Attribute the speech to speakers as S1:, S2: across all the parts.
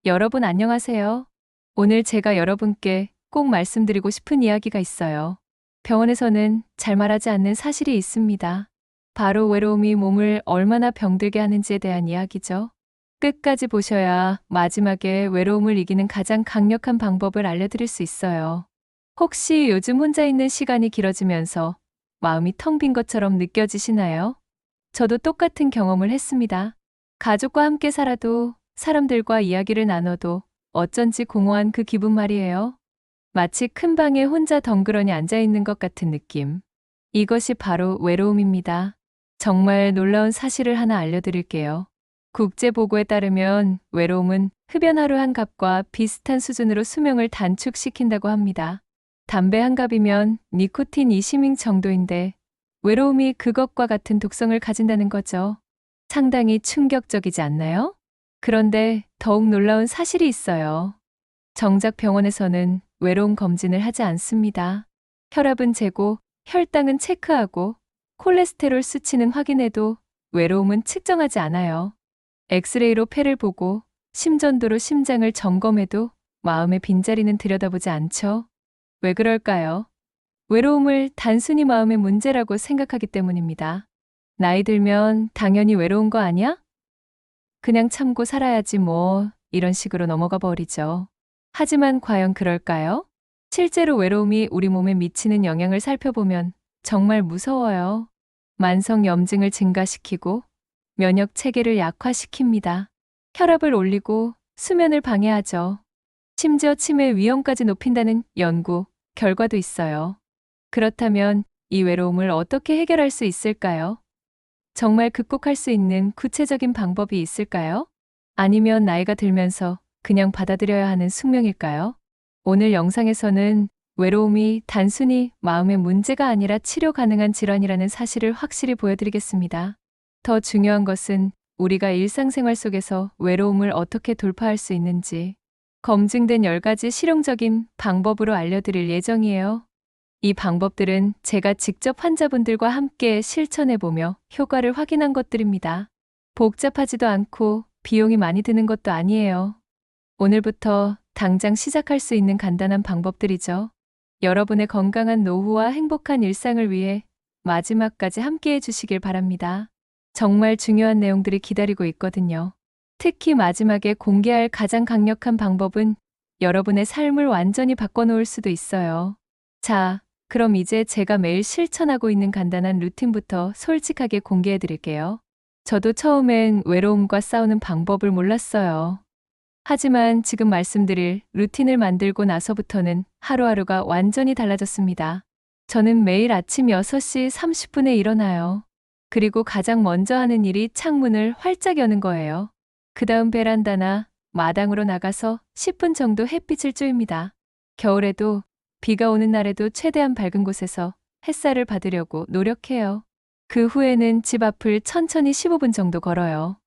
S1: 여러분 안녕하세요. 오늘 제가 여러분께 꼭 말씀드리고 싶은 이야기가 있어요. 병원에서는 잘 말하지 않는 사실이 있습니다. 바로 외로움이 몸을 얼마나 병들게 하는지에 대한 이야기죠. 끝까지 보셔야 마지막에 외로움을 이기는 가장 강력한 방법을 알려드릴 수 있어요. 혹시 요즘 혼자 있는 시간이 길어지면서 마음이 텅 빈 것처럼 느껴지시나요? 저도 똑같은 경험을 했습니다. 가족과 함께 살아도 사람들과 이야기를 나눠도 어쩐지 공허한 그 기분 말이에요. 마치 큰 방에 혼자 덩그러니 앉아있는 것 같은 느낌. 이것이 바로 외로움입니다. 정말 놀라운 사실을 하나 알려드릴게요. 국제보고에 따르면 외로움은 흡연 하루 한 갑과 비슷한 수준으로 수명을 단축시킨다고 합니다. 담배 한 갑이면 니코틴 20밍 정도인데 외로움이 그것과 같은 독성을 가진다는 거죠. 상당히 충격적이지 않나요? 그런데 더욱 놀라운 사실이 있어요. 정작 병원에서는 외로움 검진을 하지 않습니다. 혈압은 재고, 혈당은 체크하고, 콜레스테롤 수치는 확인해도 외로움은 측정하지 않아요. 엑스레이로 폐를 보고, 심전도로 심장을 점검해도 마음의 빈자리는 들여다보지 않죠. 왜 그럴까요? 외로움을 단순히 마음의 문제라고 생각하기 때문입니다. 나이 들면 당연히 외로운 거 아니야? 그냥 참고 살아야지 뭐, 이런 식으로 넘어가 버리죠. 하지만 과연 그럴까요? 실제로 외로움이 우리 몸에 미치는 영향을 살펴보면 정말 무서워요. 만성 염증을 증가시키고 면역 체계를 약화시킵니다. 혈압을 올리고 수면을 방해하죠. 심지어 치매 위험까지 높인다는 연구 결과도 있어요. 그렇다면 이 외로움을 어떻게 해결할 수 있을까요? 정말 극복할 수 있는 구체적인 방법이 있을까요? 아니면 나이가 들면서 그냥 받아들여야 하는 숙명일까요? 오늘 영상에서는 외로움이 단순히 마음의 문제가 아니라 치료 가능한 질환이라는 사실을 확실히 보여드리겠습니다. 더 중요한 것은 우리가 일상생활 속에서 외로움을 어떻게 돌파할 수 있는지 검증된 10가지 실용적인 방법으로 알려드릴 예정이에요. 이 방법들은 제가 직접 환자분들과 함께 실천해보며 효과를 확인한 것들입니다. 복잡하지도 않고 비용이 많이 드는 것도 아니에요. 오늘부터 당장 시작할 수 있는 간단한 방법들이죠. 여러분의 건강한 노후와 행복한 일상을 위해 마지막까지 함께 해주시길 바랍니다. 정말 중요한 내용들이 기다리고 있거든요. 특히 마지막에 공개할 가장 강력한 방법은 여러분의 삶을 완전히 바꿔놓을 수도 있어요. 자, 그럼 이제 제가 매일 실천하고 있는 간단한 루틴부터 솔직하게 공개해 드릴게요. 저도 처음엔 외로움과 싸우는 방법을 몰랐어요. 하지만 지금 말씀드릴 루틴을 만들고 나서부터는 하루하루가 완전히 달라졌습니다. 저는 매일 아침 6시 30분에 일어나요. 그리고 가장 먼저 하는 일이 창문을 활짝 여는 거예요. 그 다음 베란다나 마당으로 나가서 10분 정도 햇빛을 쬐입니다. 겨울에도 비가 오는 날에도 최대한 밝은 곳에서 햇살을 받으려고 노력해요. 그 후에는 집 앞을 천천히 15분 정도 걸어요.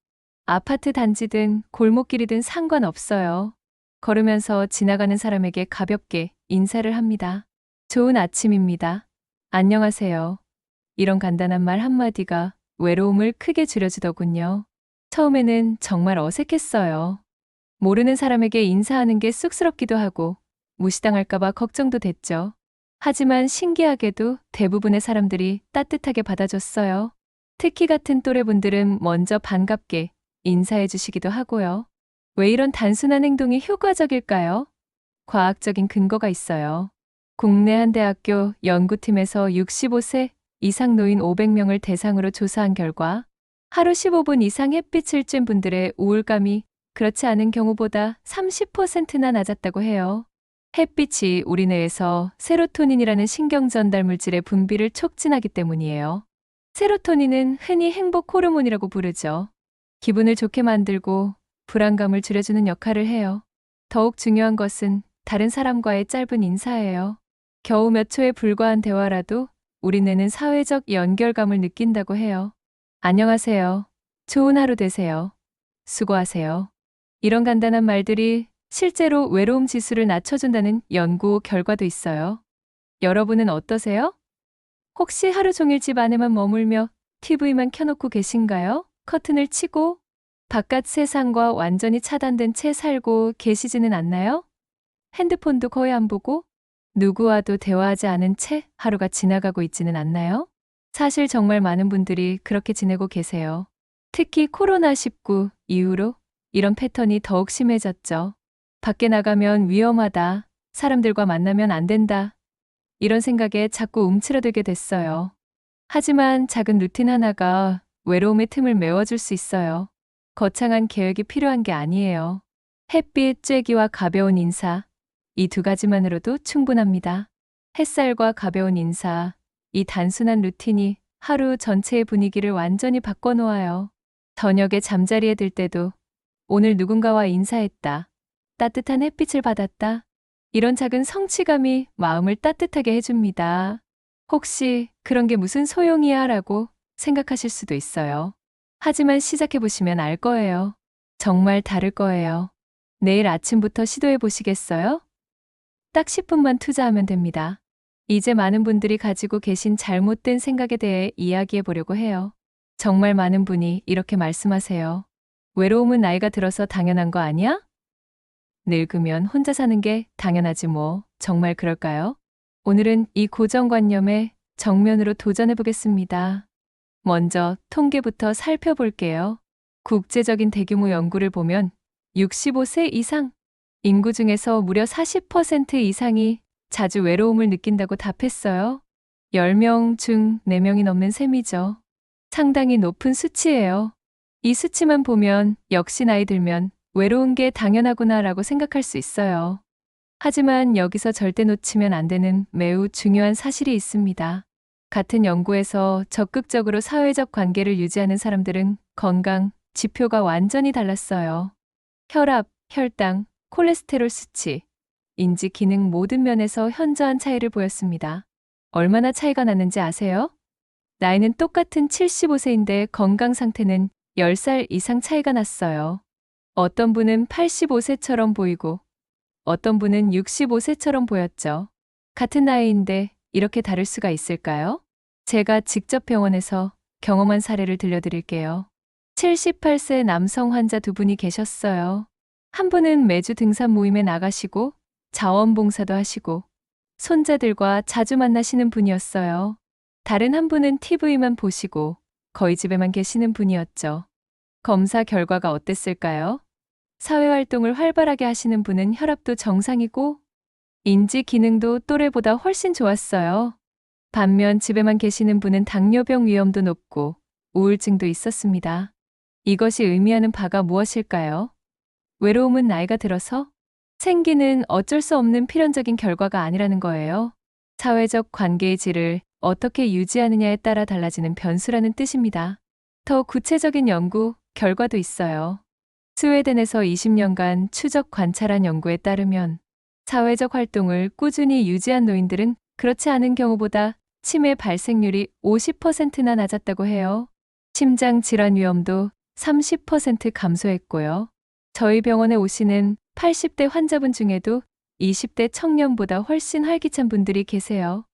S1: 아파트 단지든 골목길이든 상관없어요. 걸으면서 지나가는 사람에게 가볍게 인사를 합니다. 좋은 아침입니다. 안녕하세요. 이런 간단한 말 한마디가 외로움을 크게 줄여주더군요. 처음에는 정말 어색했어요. 모르는 사람에게 인사하는 게 쑥스럽기도 하고 무시당할까봐 걱정도 됐죠. 하지만 신기하게도 대부분의 사람들이 따뜻하게 받아줬어요. 특히 같은 또래분들은 먼저 반갑게 인사해 주시기도 하고요. 왜 이런 단순한 행동이 효과적일까요? 과학적인 근거가 있어요. 국내 한 대학교 연구팀에서 65세 이상 노인 500명을 대상으로 조사한 결과 하루 15분 이상 햇빛을 쬐 분들의 우울감이 그렇지 않은 경우보다 30%나 낮았다고 해요. 햇빛이 우리 뇌에서 세로토닌이라는 신경 전달 물질의 분비를 촉진하기 때문이에요. 세로토닌은 흔히 행복 호르몬이라고 부르죠. 기분을 좋게 만들고 불안감을 줄여주는 역할을 해요. 더욱 중요한 것은 다른 사람과의 짧은 인사예요. 겨우 몇 초에 불과한 대화라도 우리 뇌는 사회적 연결감을 느낀다고 해요. 안녕하세요. 좋은 하루 되세요. 수고하세요. 이런 간단한 말들이 실제로 외로움 지수를 낮춰준다는 연구 결과도 있어요. 여러분은 어떠세요? 혹시 하루 종일 집 안에만 머물며 TV만 켜놓고 계신가요? 커튼을 치고 바깥 세상과 완전히 차단된 채 살고 계시지는 않나요? 핸드폰도 거의 안 보고 누구와도 대화하지 않은 채 하루가 지나가고 있지는 않나요? 사실 정말 많은 분들이 그렇게 지내고 계세요. 특히 코로나19 이후로 이런 패턴이 더욱 심해졌죠. 밖에 나가면 위험하다. 사람들과 만나면 안 된다. 이런 생각에 자꾸 움츠러들게 됐어요. 하지만 작은 루틴 하나가 외로움의 틈을 메워줄 수 있어요. 거창한 계획이 필요한 게 아니에요. 햇빛 쬐기와 가벼운 인사, 이 두 가지만으로도 충분합니다. 햇살과 가벼운 인사, 이 단순한 루틴이 하루 전체의 분위기를 완전히 바꿔놓아요. 저녁에 잠자리에 들 때도 오늘 누군가와 인사했다. 따뜻한 햇빛을 받았다. 이런 작은 성취감이 마음을 따뜻하게 해줍니다. 혹시 그런 게 무슨 소용이야 라고 생각하실 수도 있어요. 하지만 시작해보시면 알 거예요. 정말 다를 거예요. 내일 아침부터 시도해 보시겠어요? 딱 10분만 투자하면 됩니다. 이제 많은 분들이 가지고 계신 잘못된 생각에 대해 이야기해 보려고 해요. 정말 많은 분이 이렇게 말씀하세요. 외로움은 나이가 들어서 당연한 거 아니야? 늙으면 혼자 사는 게 당연하지 뭐. 정말 그럴까요? 오늘은 이 고정관념에 정면으로 도전해 보겠습니다. 먼저 통계부터 살펴볼게요. 국제적인 대규모 연구를 보면 65세 이상 인구 중에서 무려 40% 이상이 자주 외로움을 느낀다고 답했어요. 10명 중 4명이 넘는 셈이죠. 상당히 높은 수치예요. 이 수치만 보면 역시 나이 들면 외로운 게 당연하구나라고 생각할 수 있어요. 하지만 여기서 절대 놓치면 안 되는 매우 중요한 사실이 있습니다. 같은 연구에서 적극적으로 사회적 관계를 유지하는 사람들은 건강 지표가 완전히 달랐어요. 혈압, 혈당, 콜레스테롤 수치, 인지 기능 모든 면에서 현저한 차이를 보였습니다. 얼마나 차이가 나는지 아세요? 나이는 똑같은 75세인데 건강 상태는 10살 이상 차이가 났어요. 어떤 분은 85세처럼 보이고 어떤 분은 65세처럼 보였죠. 같은 나이인데 이렇게 다를 수가 있을까요? 제가 직접 병원에서 경험한 사례를 들려드릴게요. 78세 남성 환자 두 분이 계셨어요. 한 분은 매주 등산 모임에 나가시고 자원봉사도 하시고 손자들과 자주 만나시는 분이었어요. 다른 한 분은 TV만 보시고 거의 집에만 계시는 분이었죠. 검사 결과가 어땠을까요? 사회활동을 활발하게 하시는 분은 혈압도 정상이고 인지 기능도 또래보다 훨씬 좋았어요. 반면 집에만 계시는 분은 당뇨병 위험도 높고 우울증도 있었습니다. 이것이 의미하는 바가 무엇일까요? 외로움은 나이가 들어서 생기는 어쩔 수 없는 필연적인 결과가 아니라는 거예요. 사회적 관계의 질을 어떻게 유지하느냐에 따라 달라지는 변수라는 뜻입니다. 더 구체적인 연구 결과도 있어요. 스웨덴에서 20년간 추적 관찰한 연구에 따르면 사회적 활동을 꾸준히 유지한 노인들은 그렇지 않은 경우보다 치매 발생률이 50%나 낮았다고 해요. 심장 질환 위험도 30% 감소했고요. 저희 병원에 오시는 80대 환자분 중에도 20대 청년보다 훨씬 활기찬 분들이 계세요.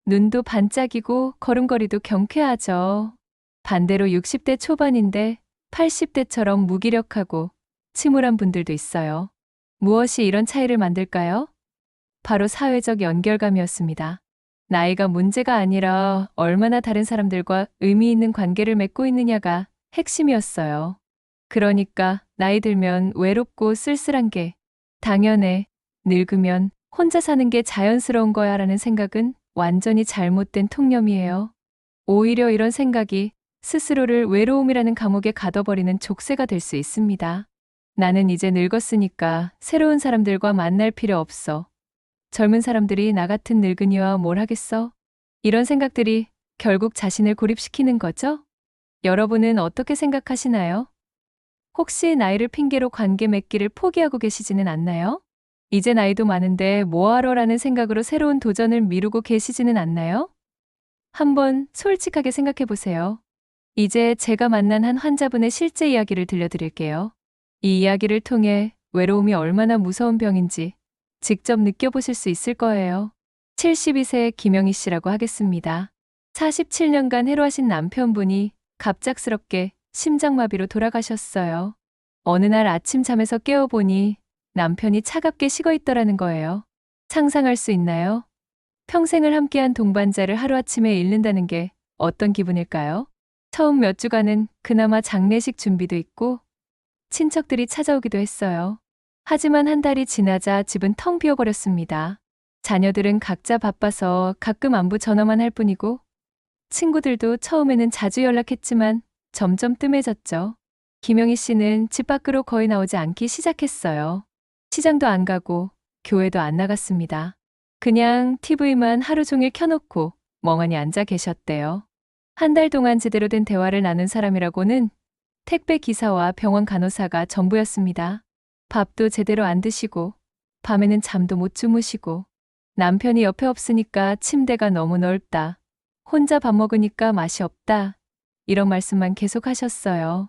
S1: 눈도 반짝이고 걸음걸이도 경쾌하죠. 반대로 60대 초반인데 80대처럼 무기력하고 침울한 분들도 있어요. 무엇이 이런 차이를 만들까요? 바로 사회적 연결감이었습니다. 나이가 문제가 아니라 얼마나 다른 사람들과 의미 있는 관계를 맺고 있느냐가 핵심이었어요. 그러니까 나이 들면 외롭고 쓸쓸한 게 당연해. 늙으면 혼자 사는 게 자연스러운 거야 라는 생각은 완전히 잘못된 통념이에요. 오히려 이런 생각이 스스로를 외로움이라는 감옥에 가둬버리는 족쇄가 될 수 있습니다. 나는 이제 늙었으니까 새로운 사람들과 만날 필요 없어. 젊은 사람들이 나 같은 늙은이와 뭘 하겠어? 이런 생각들이 결국 자신을 고립시키는 거죠? 여러분은 어떻게 생각하시나요? 혹시 나이를 핑계로 관계 맺기를 포기하고 계시지는 않나요? 이제 나이도 많은데 뭐하러라는 생각으로 새로운 도전을 미루고 계시지는 않나요? 한번 솔직하게 생각해 보세요. 이제 제가 만난 한 환자분의 실제 이야기를 들려드릴게요. 이 이야기를 통해 외로움이 얼마나 무서운 병인지 직접 느껴보실 수 있을 거예요. 72세 김영희 씨라고 하겠습니다. 47년간 해로하신 남편분이 갑작스럽게 심장마비로 돌아가셨어요. 어느 날 아침 잠에서 깨어보니 남편이 차갑게 식어 있더라는 거예요. 상상할 수 있나요? 평생을 함께한 동반자를 하루아침에 잃는다는 게 어떤 기분일까요? 처음 몇 주간은 그나마 장례식 준비도 있고 친척들이 찾아오기도 했어요. 하지만 한 달이 지나자 집은 텅 비어버렸습니다. 자녀들은 각자 바빠서 가끔 안부 전화만 할 뿐이고 친구들도 처음에는 자주 연락했지만 점점 뜸해졌죠. 김영희 씨는 집 밖으로 거의 나오지 않기 시작했어요. 시장도 안 가고 교회도 안 나갔습니다. 그냥 TV만 하루 종일 켜놓고 멍하니 앉아 계셨대요. 한 달 동안 제대로 된 대화를 나눈 사람이라고는 택배 기사와 병원 간호사가 전부였습니다. 밥도 제대로 안 드시고 밤에는 잠도 못 주무시고 남편이 옆에 없으니까 침대가 너무 넓다. 혼자 밥 먹으니까 맛이 없다. 이런 말씀만 계속 하셨어요.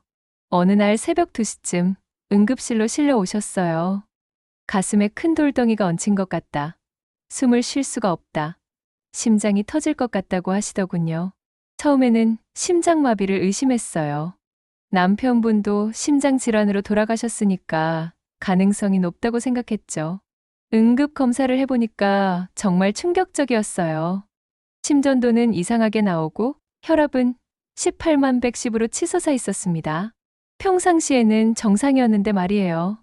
S1: 어느 날 새벽 2시쯤 응급실로 실려 오셨어요. 가슴에 큰 돌덩이가 얹힌 것 같다. 숨을 쉴 수가 없다. 심장이 터질 것 같다고 하시더군요. 처음에는 심장마비를 의심했어요. 남편분도 심장질환으로 돌아가셨으니까 가능성이 높다고 생각했죠. 응급 검사를 해보니까 정말 충격적이었어요. 심전도는 이상하게 나오고 혈압은 18만 110으로 치솟아 있었습니다. 평상시에는 정상이었는데 말이에요.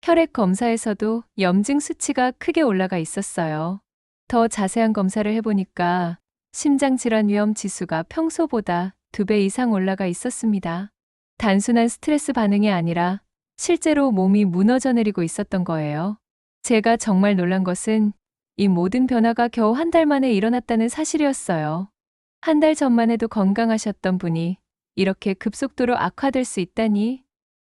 S1: 혈액 검사에서도 염증 수치가 크게 올라가 있었어요. 더 자세한 검사를 해보니까 심장질환 위험 지수가 평소보다 2배 이상 올라가 있었습니다. 단순한 스트레스 반응이 아니라 실제로 몸이 무너져 내리고 있었던 거예요. 제가 정말 놀란 것은 이 모든 변화가 겨우 한 달 만에 일어났다는 사실이었어요. 한 달 전만 해도 건강하셨던 분이 이렇게 급속도로 악화될 수 있다니.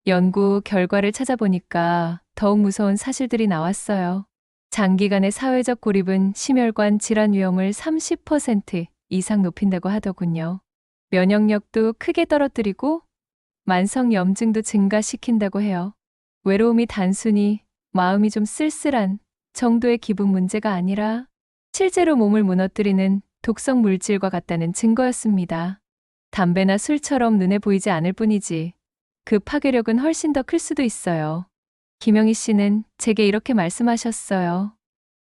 S1: 연구 결과를 찾아보니까 더욱 무서운 사실들이 나왔어요. 장기간의 사회적 고립은 심혈관 질환 위험을 30% 이상 높인다고 하더군요. 면역력도 크게 떨어뜨리고 만성 염증도 증가시킨다고 해요. 외로움이 단순히 마음이 좀 쓸쓸한 정도의 기분 문제가 아니라 실제로 몸을 무너뜨리는 독성 물질과 같다는 증거였습니다. 담배나 술처럼 눈에 보이지 않을 뿐이지 그 파괴력은 훨씬 더 클 수도 있어요. 김영희 씨는 제게 이렇게 말씀하셨어요.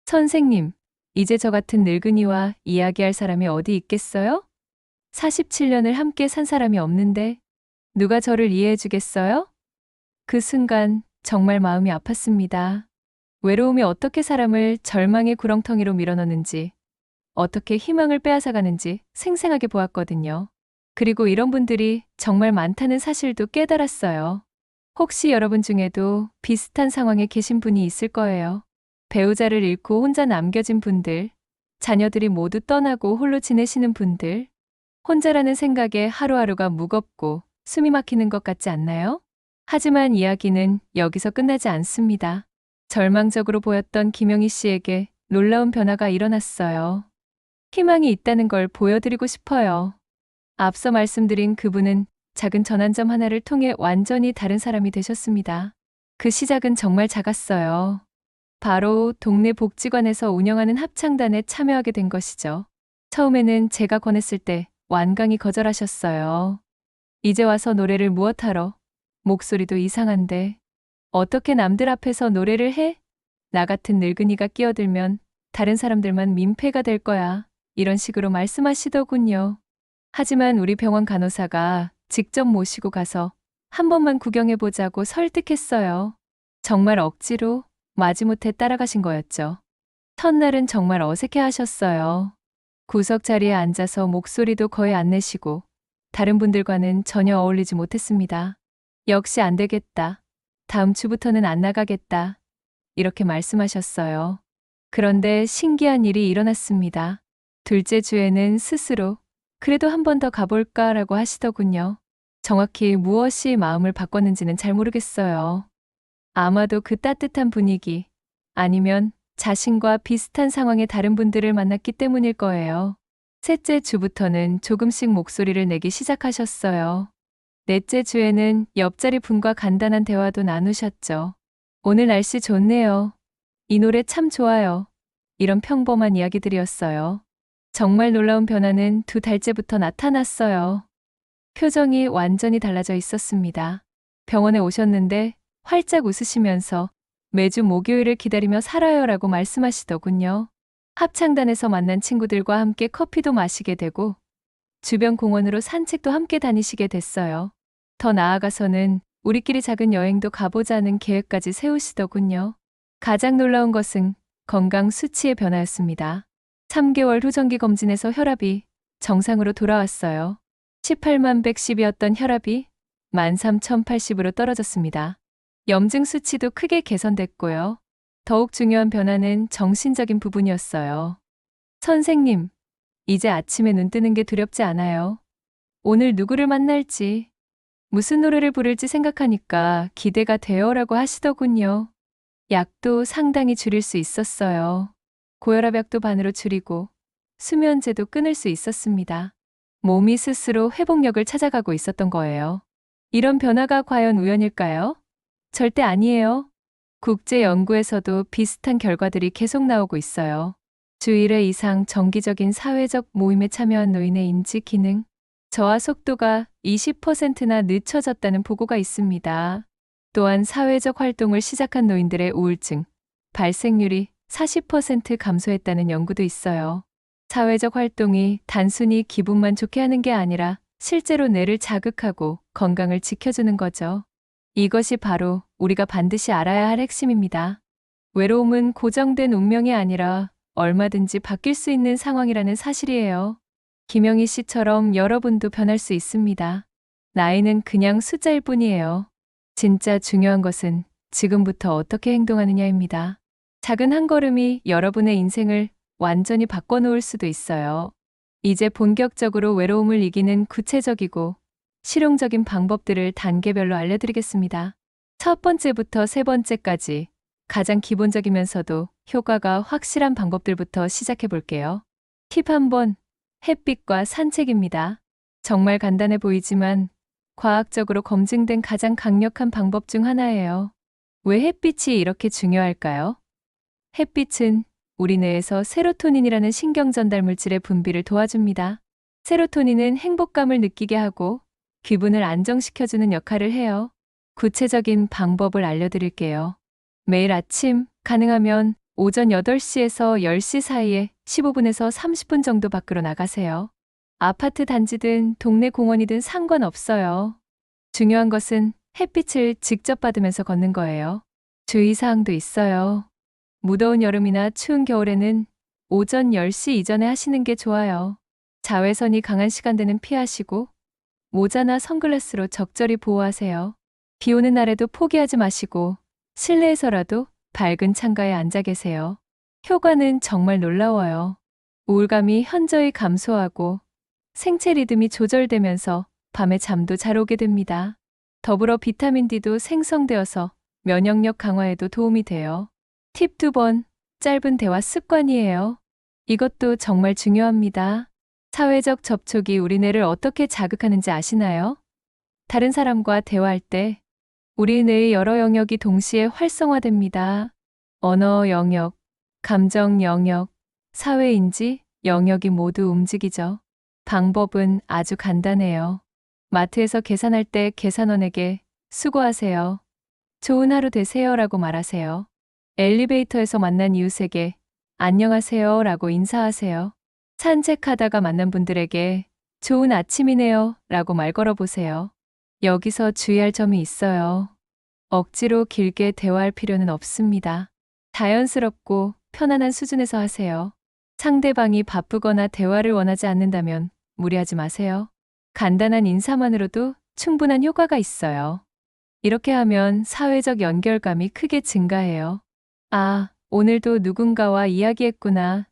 S1: 선생님, 이제 저 같은 늙은이와 이야기할 사람이 어디 있겠어요? 47년을 함께 산 사람이 없는데 누가 저를 이해해 주겠어요? 그 순간 정말 마음이 아팠습니다. 외로움이 어떻게 사람을 절망의 구렁텅이로 밀어넣는지, 어떻게 희망을 빼앗아가는지 생생하게 보았거든요. 그리고 이런 분들이 정말 많다는 사실도 깨달았어요. 혹시 여러분 중에도 비슷한 상황에 계신 분이 있을 거예요. 배우자를 잃고 혼자 남겨진 분들, 자녀들이 모두 떠나고 홀로 지내시는 분들, 혼자라는 생각에 하루하루가 무겁고 숨이 막히는 것 같지 않나요? 하지만 이야기는 여기서 끝나지 않습니다. 절망적으로 보였던 김영희 씨에게 놀라운 변화가 일어났어요. 희망이 있다는 걸 보여드리고 싶어요. 앞서 말씀드린 그분은 작은 전환점 하나를 통해 완전히 다른 사람이 되셨습니다. 그 시작은 정말 작았어요. 바로 동네 복지관에서 운영하는 합창단에 참여하게 된 것이죠. 처음에는 제가 권했을 때 완강히 거절하셨어요. 이제 와서 노래를 무엇하러? 목소리도 이상한데 어떻게 남들 앞에서 노래를 해? 나 같은 늙은이가 끼어들면 다른 사람들만 민폐가 될 거야. 이런 식으로 말씀하시더군요. 하지만 우리 병원 간호사가 직접 모시고 가서 한 번만 구경해보자고 설득했어요. 정말 억지로 마지못해 따라가신 거였죠. 첫날은 정말 어색해 하셨어요. 구석 자리에 앉아서 목소리도 거의 안 내시고 다른 분들과는 전혀 어울리지 못했습니다. 역시 안 되겠다. 다음 주부터는 안 나가겠다. 이렇게 말씀하셨어요. 그런데 신기한 일이 일어났습니다. 둘째 주에는 스스로 그래도 한 번 더 가볼까라고 하시더군요. 정확히 무엇이 마음을 바꿨는지는 잘 모르겠어요. 아마도 그 따뜻한 분위기, 아니면 자신과 비슷한 상황의 다른 분들을 만났기 때문일 거예요. 셋째 주부터는 조금씩 목소리를 내기 시작하셨어요. 넷째 주에는 옆자리 분과 간단한 대화도 나누셨죠. 오늘 날씨 좋네요. 이 노래 참 좋아요. 이런 평범한 이야기들이었어요. 정말 놀라운 변화는 2달째부터 나타났어요. 표정이 완전히 달라져 있었습니다. 병원에 오셨는데 활짝 웃으시면서 매주 목요일을 기다리며 살아요라고 말씀하시더군요. 합창단에서 만난 친구들과 함께 커피도 마시게 되고 주변 공원으로 산책도 함께 다니시게 됐어요. 더 나아가서는 우리끼리 작은 여행도 가보자는 계획까지 세우시더군요. 가장 놀라운 것은 건강 수치의 변화였습니다. 3개월 후 정기 검진에서 혈압이 정상으로 돌아왔어요. 18만 110이었던 혈압이 13,080으로 떨어졌습니다. 염증 수치도 크게 개선됐고요. 더욱 중요한 변화는 정신적인 부분이었어요. 선생님, 이제 아침에 눈 뜨는 게 두렵지 않아요. 오늘 누구를 만날지, 무슨 노래를 부를지 생각하니까 기대가 돼요라고 하시더군요. 약도 상당히 줄일 수 있었어요. 고혈압 약도 반으로 줄이고 수면제도 끊을 수 있었습니다. 몸이 스스로 회복력을 찾아가고 있었던 거예요. 이런 변화가 과연 우연일까요? 절대 아니에요. 국제 연구에서도 비슷한 결과들이 계속 나오고 있어요. 주 1회 이상 정기적인 사회적 모임에 참여한 노인의 인지 기능, 저하 속도가 20%나 늦춰졌다는 보고가 있습니다. 또한 사회적 활동을 시작한 노인들의 우울증 발생률이 40% 감소했다는 연구도 있어요. 사회적 활동이 단순히 기분만 좋게 하는 게 아니라 실제로 뇌를 자극하고 건강을 지켜주는 거죠. 이것이 바로 우리가 반드시 알아야 할 핵심입니다. 외로움은 고정된 운명이 아니라 얼마든지 바뀔 수 있는 상황이라는 사실이에요. 김영희 씨처럼 여러분도 변할 수 있습니다. 나이는 그냥 숫자일 뿐이에요. 진짜 중요한 것은 지금부터 어떻게 행동하느냐입니다. 작은 한 걸음이 여러분의 인생을 완전히 바꿔놓을 수도 있어요. 이제 본격적으로 외로움을 이기는 구체적이고 실용적인 방법들을 단계별로 알려드리겠습니다. 첫 번째부터 세 번째까지 가장 기본적이면서도 효과가 확실한 방법들부터 시작해 볼게요. 팁 1번, 햇빛과 산책입니다. 정말 간단해 보이지만 과학적으로 검증된 가장 강력한 방법 중 하나예요. 왜 햇빛이 이렇게 중요할까요? 햇빛은 우리 뇌에서 세로토닌이라는 신경 전달 물질의 분비를 도와줍니다. 세로토닌은 행복감을 느끼게 하고 기분을 안정시켜주는 역할을 해요. 구체적인 방법을 알려드릴게요. 매일 아침, 가능하면 오전 8시에서 10시 사이에 15분에서 30분 정도 밖으로 나가세요. 아파트 단지든 동네 공원이든 상관없어요. 중요한 것은 햇빛을 직접 받으면서 걷는 거예요. 주의사항도 있어요. 무더운 여름이나 추운 겨울에는 오전 10시 이전에 하시는 게 좋아요. 자외선이 강한 시간대는 피하시고 모자나 선글라스로 적절히 보호하세요. 비 오는 날에도 포기하지 마시고 실내에서라도 밝은 창가에 앉아 계세요. 효과는 정말 놀라워요. 우울감이 현저히 감소하고 생체 리듬이 조절되면서 밤에 잠도 잘 오게 됩니다. 더불어 비타민 D도 생성되어서 면역력 강화에도 도움이 돼요. 팁 2번, 짧은 대화 습관이에요. 이것도 정말 중요합니다. 사회적 접촉이 우리 뇌를 어떻게 자극하는지 아시나요? 다른 사람과 대화할 때 우리 뇌의 여러 영역이 동시에 활성화됩니다. 언어 영역, 감정 영역, 사회인지 영역이 모두 움직이죠. 방법은 아주 간단해요. 마트에서 계산할 때 계산원에게 수고하세요. 좋은 하루 되세요라고 말하세요. 엘리베이터에서 만난 이웃에게 안녕하세요라고 인사하세요. 산책하다가 만난 분들에게 좋은 아침이네요 라고 말 걸어보세요. 여기서 주의할 점이 있어요. 억지로 길게 대화할 필요는 없습니다. 자연스럽고 편안한 수준에서 하세요. 상대방이 바쁘거나 대화를 원하지 않는다면 무리하지 마세요. 간단한 인사만으로도 충분한 효과가 있어요. 이렇게 하면 사회적 연결감이 크게 증가해요. 아, 오늘도 누군가와 이야기했구나.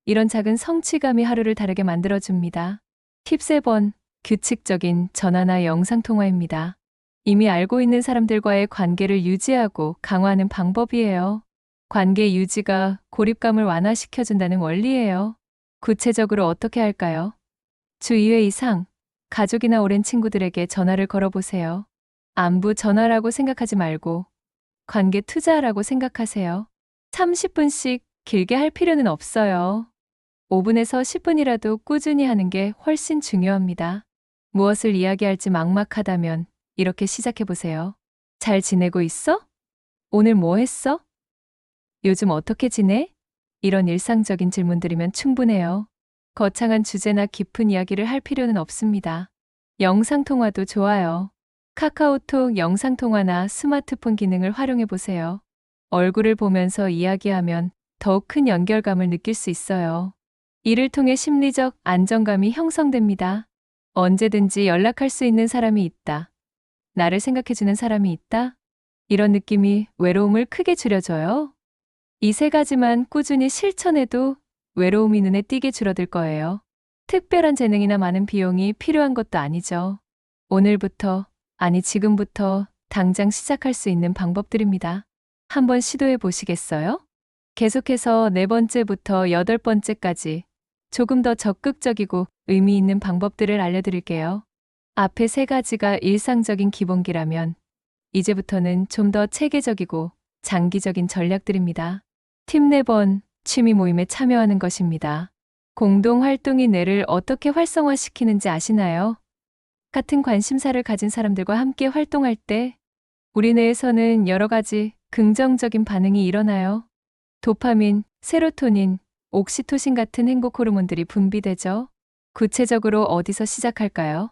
S1: 이런 작은 성취감이 하루를 다르게 만들어줍니다. 팁 3번, 규칙적인 전화나 영상통화입니다. 이미 알고 있는 사람들과의 관계를 유지하고 강화하는 방법이에요. 관계 유지가 고립감을 완화시켜준다는 원리예요. 구체적으로 어떻게 할까요? 주 2회 이상 가족이나 오랜 친구들에게 전화를 걸어보세요. 안부 전화라고 생각하지 말고 관계 투자라고 생각하세요. 30분씩 길게 할 필요는 없어요. 5분에서 10분이라도 꾸준히 하는 게 훨씬 중요합니다. 무엇을 이야기할지 막막하다면 이렇게 시작해 보세요. 잘 지내고 있어? 오늘 뭐 했어? 요즘 어떻게 지내? 이런 일상적인 질문들이면 충분해요. 거창한 주제나 깊은 이야기를 할 필요는 없습니다. 영상통화도 좋아요. 카카오톡 영상통화나 스마트폰 기능을 활용해 보세요. 얼굴을 보면서 이야기하면 더욱 큰 연결감을 느낄 수 있어요. 이를 통해 심리적 안정감이 형성됩니다. 언제든지 연락할 수 있는 사람이 있다. 나를 생각해주는 사람이 있다. 이런 느낌이 외로움을 크게 줄여줘요. 이 세 가지만 꾸준히 실천해도 외로움이 눈에 띄게 줄어들 거예요. 특별한 재능이나 많은 비용이 필요한 것도 아니죠. 오늘부터, 아니 지금부터 당장 시작할 수 있는 방법들입니다. 한번 시도해 보시겠어요? 계속해서 네 번째부터 여덟 번째까지 조금 더 적극적이고 의미 있는 방법들을 알려드릴게요. 앞에 세 가지가 일상적인 기본기라면 이제부터는 좀 더 체계적이고 장기적인 전략들입니다. 팀 4번, 취미 모임에 참여하는 것입니다. 공동 활동이 뇌를 어떻게 활성화시키는지 아시나요? 같은 관심사를 가진 사람들과 함께 활동할 때 우리 뇌에서는 여러 가지 긍정적인 반응이 일어나요. 도파민, 세로토닌, 옥시토신 같은 행복 호르몬들이 분비되죠. 구체적으로 어디서 시작할까요?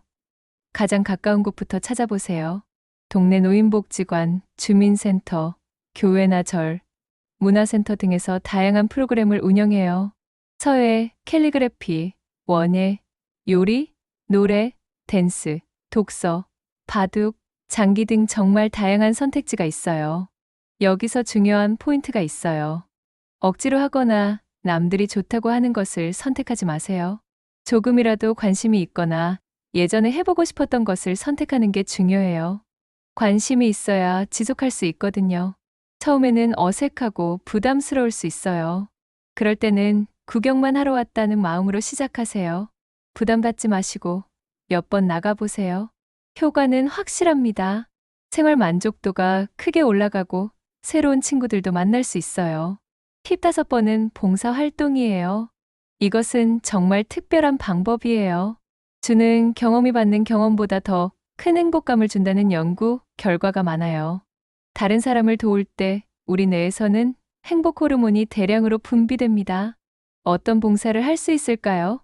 S1: 가장 가까운 곳부터 찾아보세요. 동네 노인복지관, 주민센터, 교회나 절, 문화센터 등에서 다양한 프로그램을 운영해요. 서예, 캘리그래피, 원예, 요리, 노래, 댄스, 독서, 바둑, 장기 등 정말 다양한 선택지가 있어요. 여기서 중요한 포인트가 있어요. 억지로 하거나 남들이 좋다고 하는 것을 선택하지 마세요. 조금이라도 관심이 있거나 예전에 해보고 싶었던 것을 선택하는 게 중요해요. 관심이 있어야 지속할 수 있거든요. 처음에는 어색하고 부담스러울 수 있어요. 그럴 때는 구경만 하러 왔다는 마음으로 시작하세요. 부담 갖지 마시고 몇 번 나가보세요. 효과는 확실합니다. 생활 만족도가 크게 올라가고 새로운 친구들도 만날 수 있어요. 팁 5번은 봉사활동이에요. 이것은 정말 특별한 방법이에요. 주는 경험이 받는 경험보다 더 큰 행복감을 준다는 연구 결과가 많아요. 다른 사람을 도울 때 우리 뇌에서는 행복 호르몬이 대량으로 분비됩니다. 어떤 봉사를 할 수 있을까요?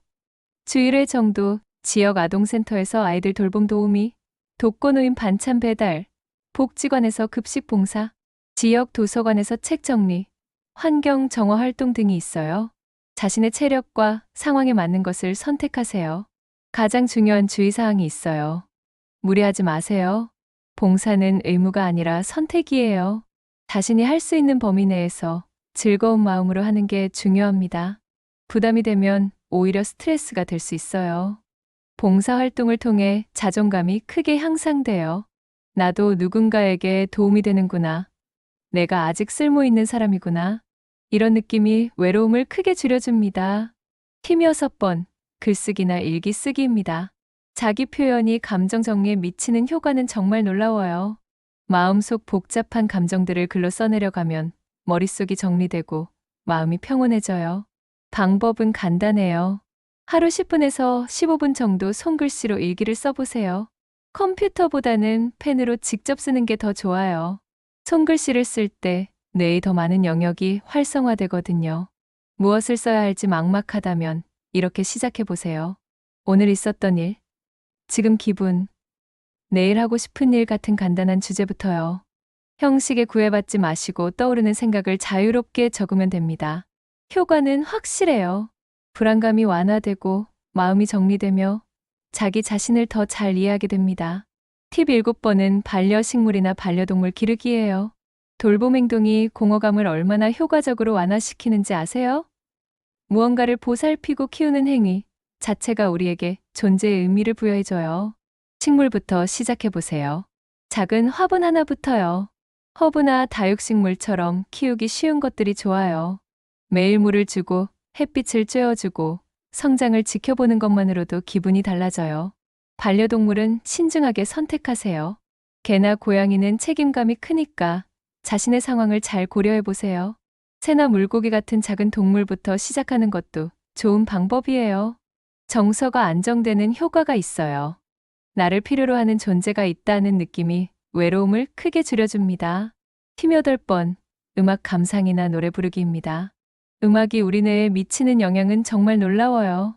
S1: 주 1회 정도 지역 아동센터에서 아이들 돌봄 도우미, 독거노인 반찬 배달, 복지관에서 급식 봉사, 지역 도서관에서 책 정리, 환경 정화 활동 등이 있어요. 자신의 체력과 상황에 맞는 것을 선택하세요. 가장 중요한 주의사항이 있어요. 무리하지 마세요. 봉사는 의무가 아니라 선택이에요. 자신이 할 수 있는 범위 내에서 즐거운 마음으로 하는 게 중요합니다. 부담이 되면 오히려 스트레스가 될 수 있어요. 봉사활동을 통해 자존감이 크게 향상돼요. 나도 누군가에게 도움이 되는구나. 내가 아직 쓸모 있는 사람이구나. 이런 느낌이 외로움을 크게 줄여줍니다. 팁 6번, 글쓰기나 일기 쓰기입니다. 자기 표현이 감정 정리에 미치는 효과는 정말 놀라워요. 마음속 복잡한 감정들을 글로 써내려가면 머릿속이 정리되고 마음이 평온해져요. 방법은 간단해요. 하루 10분에서 15분 정도 손글씨로 일기를 써보세요. 컴퓨터보다는 펜으로 직접 쓰는 게 더 좋아요. 손글씨를 쓸 때 뇌의 더 많은 영역이 활성화되거든요. 무엇을 써야 할지 막막하다면 이렇게 시작해보세요. 오늘 있었던 일, 지금 기분, 내일 하고 싶은 일 같은 간단한 주제부터요. 형식에 구애받지 마시고 떠오르는 생각을 자유롭게 적으면 됩니다. 효과는 확실해요. 불안감이 완화되고 마음이 정리되며 자기 자신을 더 잘 이해하게 됩니다. 팁 7번은 반려식물이나 반려동물 기르기예요. 돌봄 행동이 공허감을 얼마나 효과적으로 완화시키는지 아세요? 무언가를 보살피고 키우는 행위 자체가 우리에게 존재의 의미를 부여해줘요. 식물부터 시작해보세요. 작은 화분 하나부터요. 허브나 다육식물처럼 키우기 쉬운 것들이 좋아요. 매일 물을 주고 햇빛을 쬐어주고 성장을 지켜보는 것만으로도 기분이 달라져요. 반려동물은 신중하게 선택하세요. 개나 고양이는 책임감이 크니까 자신의 상황을 잘 고려해보세요. 새나 물고기 같은 작은 동물부터 시작하는 것도 좋은 방법이에요. 정서가 안정되는 효과가 있어요. 나를 필요로 하는 존재가 있다는 느낌이 외로움을 크게 줄여줍니다. 팀 8번, 음악 감상이나 노래 부르기입니다. 음악이 우리 뇌에 미치는 영향은 정말 놀라워요.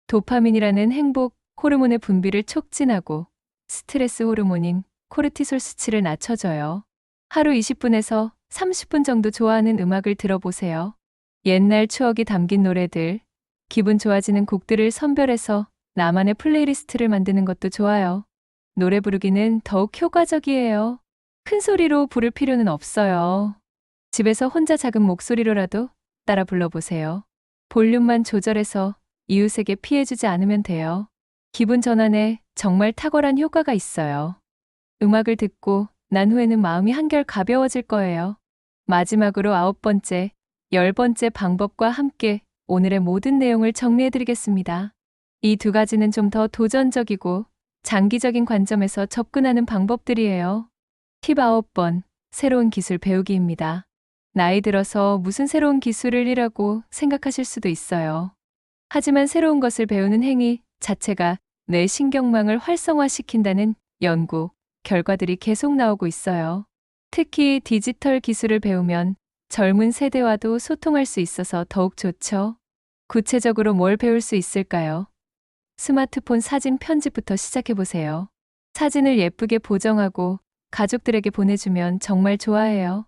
S1: 도파민이라는 행복 호르몬의 분비를 촉진하고 스트레스 호르몬인 코르티솔 수치를 낮춰줘요. 하루 20분에서 30분 정도 좋아하는 음악을 들어보세요. 옛날 추억이 담긴 노래들, 기분 좋아지는 곡들을 선별해서 나만의 플레이리스트를 만드는 것도 좋아요. 노래 부르기는 더욱 효과적이에요. 큰 소리로 부를 필요는 없어요. 집에서 혼자 작은 목소리로라도 따라 불러보세요. 볼륨만 조절해서 이웃에게 피해주지 않으면 돼요. 기분 전환에 정말 탁월한 효과가 있어요. 음악을 듣고 난 후에는 마음이 한결 가벼워질 거예요. 마지막으로 9번째, 10번째 방법과 함께 오늘의 모든 내용을 정리해드리겠습니다. 이 두 가지는 좀 더 도전적이고 장기적인 관점에서 접근하는 방법들이에요. 팁 9번, 새로운 기술 배우기입니다. 나이 들어서 무슨 새로운 기술을 이라고 생각하실 수도 있어요. 하지만 새로운 것을 배우는 행위 자체가 뇌 신경망을 활성화시킨다는 연구, 결과들이 계속 나오고 있어요. 특히 디지털 기술을 배우면 젊은 세대와도 소통할 수 있어서 더욱 좋죠. 구체적으로 뭘 배울 수 있을까요? 스마트폰 사진 편집부터 시작해보세요. 사진을 예쁘게 보정하고 가족들에게 보내주면 정말 좋아해요.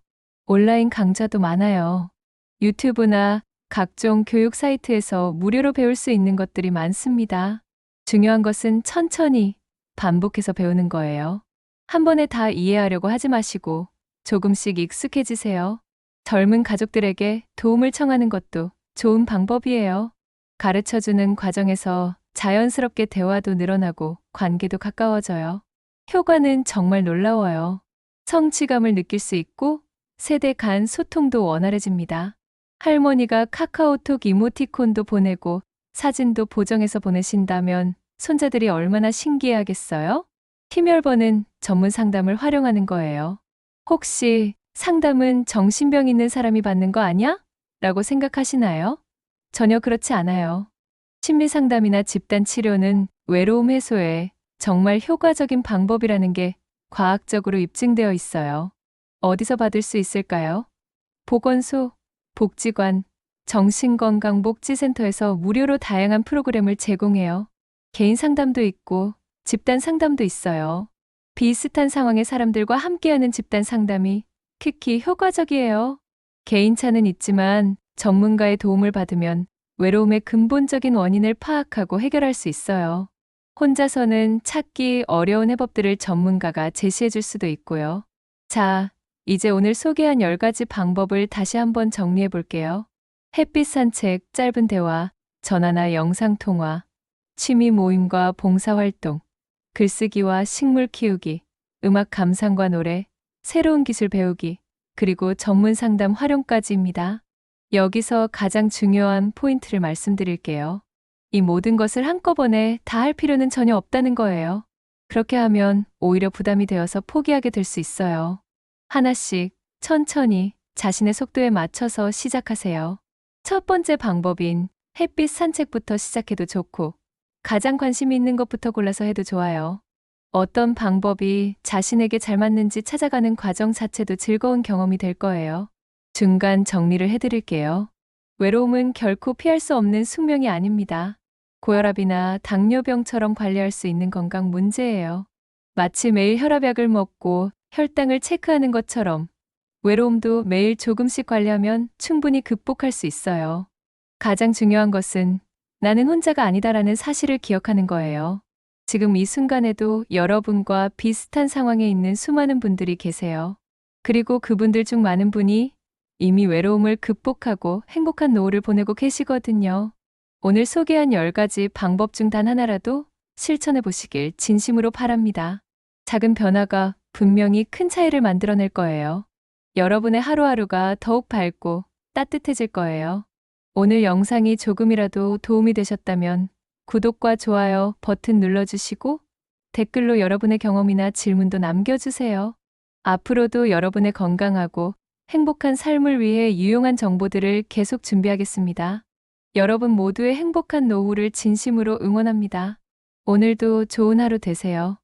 S1: 온라인 강좌도 많아요. 유튜브나 각종 교육 사이트에서 무료로 배울 수 있는 것들이 많습니다. 중요한 것은 천천히 반복해서 배우는 거예요. 한 번에 다 이해하려고 하지 마시고 조금씩 익숙해지세요. 젊은 가족들에게 도움을 청하는 것도 좋은 방법이에요. 가르쳐주는 과정에서 자연스럽게 대화도 늘어나고 관계도 가까워져요. 효과는 정말 놀라워요. 성취감을 느낄 수 있고 세대 간 소통도 원활해집니다. 할머니가 카카오톡 이모티콘도 보내고 사진도 보정해서 보내신다면 손자들이 얼마나 신기해하겠어요? 팀 10번은 전문 상담을 활용하는 거예요. 혹시 상담은 정신병 있는 사람이 받는 거 아니야? 라고 생각하시나요? 전혀 그렇지 않아요. 심리 상담이나 집단 치료는 외로움 해소에 정말 효과적인 방법이라는 게 과학적으로 입증되어 있어요. 어디서 받을 수 있을까요? 보건소, 복지관, 정신건강복지센터에서 무료로 다양한 프로그램을 제공해요. 개인 상담도 있고 집단 상담도 있어요. 비슷한 상황의 사람들과 함께하는 집단 상담이 특히 효과적이에요. 개인차는 있지만 전문가의 도움을 받으면 외로움의 근본적인 원인을 파악하고 해결할 수 있어요. 혼자서는 찾기 어려운 해법들을 전문가가 제시해 줄 수도 있고요. 자, 이제 오늘 소개한 10가지 방법을 다시 한번 정리해 볼게요. 햇빛 산책, 짧은 대화, 전화나 영상 통화, 취미 모임과 봉사활동, 글쓰기와 식물 키우기, 음악 감상과 노래, 새로운 기술 배우기, 그리고 전문 상담 활용까지입니다. 여기서 가장 중요한 포인트를 말씀드릴게요. 이 모든 것을 한꺼번에 다 할 필요는 전혀 없다는 거예요. 그렇게 하면 오히려 부담이 되어서 포기하게 될 수 있어요. 하나씩 천천히 자신의 속도에 맞춰서 시작하세요. 첫 번째 방법인 햇빛 산책부터 시작해도 좋고 가장 관심 있는 것부터 골라서 해도 좋아요. 어떤 방법이 자신에게 잘 맞는지 찾아가는 과정 자체도 즐거운 경험이 될 거예요. 중간 정리를 해드릴게요. 외로움은 결코 피할 수 없는 숙명이 아닙니다. 고혈압이나 당뇨병처럼 관리할 수 있는 건강 문제예요. 마치 매일 혈압약을 먹고 혈당을 체크하는 것처럼 외로움도 매일 조금씩 관리하면 충분히 극복할 수 있어요. 가장 중요한 것은 나는 혼자가 아니다라는 사실을 기억하는 거예요. 지금 이 순간에도 여러분과 비슷한 상황에 있는 수많은 분들이 계세요. 그리고 그분들 중 많은 분이 이미 외로움을 극복하고 행복한 노후를 보내고 계시거든요. 오늘 소개한 10가지 방법 중 단 하나라도 실천해 보시길 진심으로 바랍니다. 작은 변화가 분명히 큰 차이를 만들어낼 거예요. 여러분의 하루하루가 더욱 밝고 따뜻해질 거예요. 오늘 영상이 조금이라도 도움이 되셨다면 구독과 좋아요 버튼 눌러주시고 댓글로 여러분의 경험이나 질문도 남겨주세요. 앞으로도 여러분의 건강하고 행복한 삶을 위해 유용한 정보들을 계속 준비하겠습니다. 여러분 모두의 행복한 노후를 진심으로 응원합니다. 오늘도 좋은 하루 되세요.